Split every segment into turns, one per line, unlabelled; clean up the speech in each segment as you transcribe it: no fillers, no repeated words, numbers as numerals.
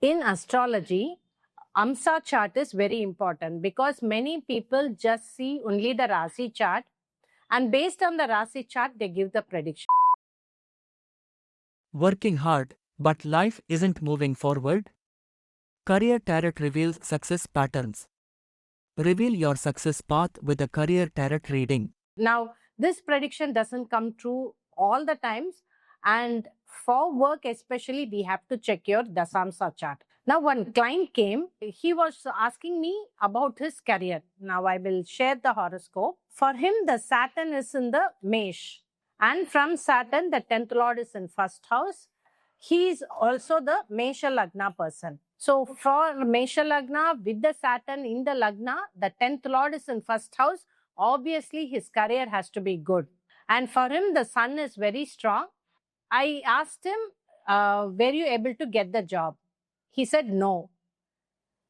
In astrology, AMSA chart is very important because many people just see only the Rasi chart, and based on the Rasi chart, they give the prediction.
Working hard, but life isn't moving forward? Career Tarot reveals success patterns. Reveal your success path with a Career Tarot reading.
Now, this prediction doesn't come true all the times, and for work especially, we have to check your Dasamsa chart. Now, one client came, he was asking me about his career. Now, I will share the horoscope. For him, the Saturn is in the Mesh, and from Saturn, the 10th Lord is in first house. He is also the Mesha Lagna person. So, for Mesha Lagna with the Saturn in the Lagna, the 10th Lord is in first house. Obviously, his career has to be good. And for him, the sun is very strong. I asked him, were you able to get the job? He said no.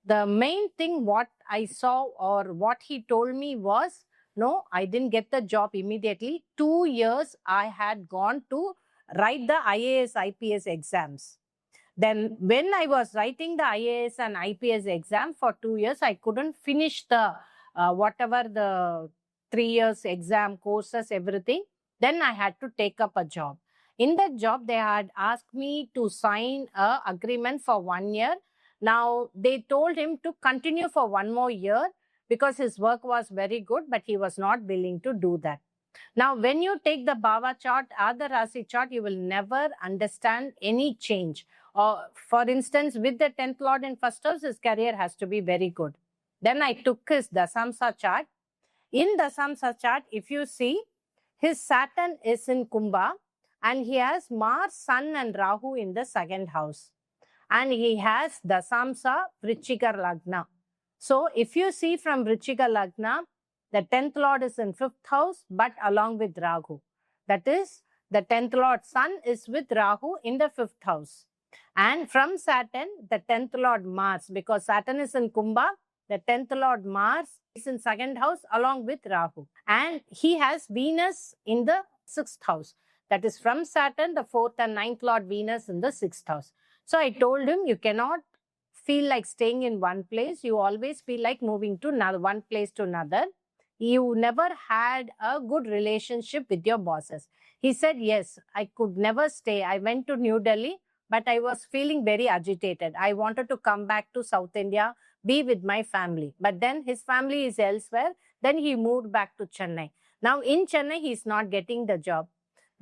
The main thing what I saw or what he told me was, no, I didn't get the job immediately. 2 years I had gone to write the IAS, IPS exams. Then when I was writing the IAS and IPS exam for 2 years, I couldn't finish the whatever the 3 years exam courses, everything. Then I had to take up a job. In that job, they had asked me to sign a agreement for 1 year. Now, they told him to continue for 1 more year because his work was very good, but he was not willing to do that. Now, when you take the Bhava chart or the Rasi chart, you will never understand any change. Or, for instance, with the 10th Lord in first house, his career has to be very good. Then I took his Dasamsa chart. In Dasamsa chart, if you see, his Saturn is in Kumbha and he has Mars, Sun and Rahu in the second house. And he has Dasamsa Vrichika Lagna. So, if you see from Vrichika Lagna, the 10th Lord is in 5th house, but along with Rahu. That is, the 10th Lord Sun is with Rahu in the 5th house. And from Saturn, the 10th Lord Mars, because Saturn is in Kumbha, the 10th Lord Mars is in 2nd house along with Rahu. And he has Venus in the 6th house. That is from Saturn, the 4th and 9th Lord Venus in the 6th house. So I told him, you cannot feel like staying in one place. You always feel like moving to another, one place to another. You never had a good relationship with your bosses. He said, yes, I could never stay. I went to New Delhi, but I was feeling very agitated. I wanted to come back to South India, be with my family. But then his family is elsewhere. Then he moved back to Chennai. Now in Chennai, he's not getting the job.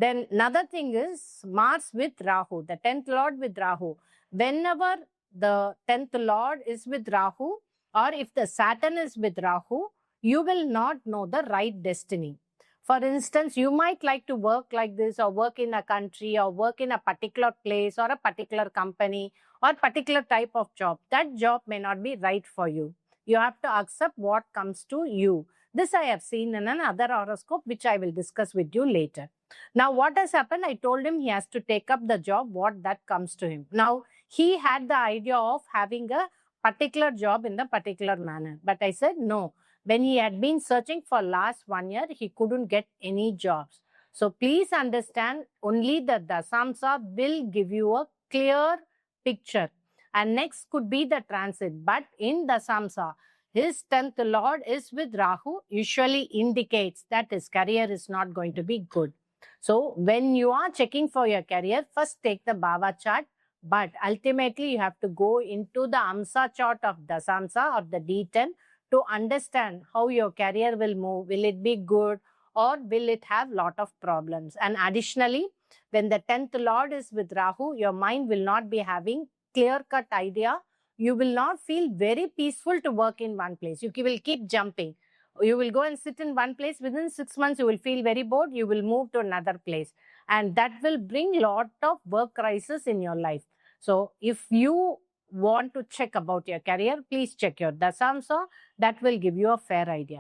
Then another thing is Mars with Rahu, the 10th Lord with Rahu. Whenever the 10th Lord is with Rahu, or if the Saturn is with Rahu, you will not know the right destiny. For instance, you might like to work like this or work in a country or work in a particular place or a particular company or particular type of job. That job may not be right for you. You have to accept what comes to you. This I have seen in another horoscope, which I will discuss with you later. Now, what has happened? I told him he has to take up the job, what that comes to him. Now, he had the idea of having a particular job in the particular manner. But I said, no. When he had been searching for last 1 year, he couldn't get any jobs. So please understand, only the Dasamsa will give you a clear picture. And next could be the transit. But in Dasamsa, his 10th Lord is with Rahu, usually indicates that his career is not going to be good. So when you are checking for your career, first take the Bhava chart. But ultimately, you have to go into the AMSA chart of Dasamsa or the D10 to understand how your career will move. Will it be good or will it have lot of problems? And additionally, when the 10th Lord is with Rahu, your mind will not be having clear-cut idea. You will not feel very peaceful to work in one place. You will keep jumping. You will go and sit in one place. Within 6 months, you will feel very bored. You will move to another place. And that will bring lot of work crisis in your life. So if you want to check about your career, please check your Dasamsa. That will give you a fair idea.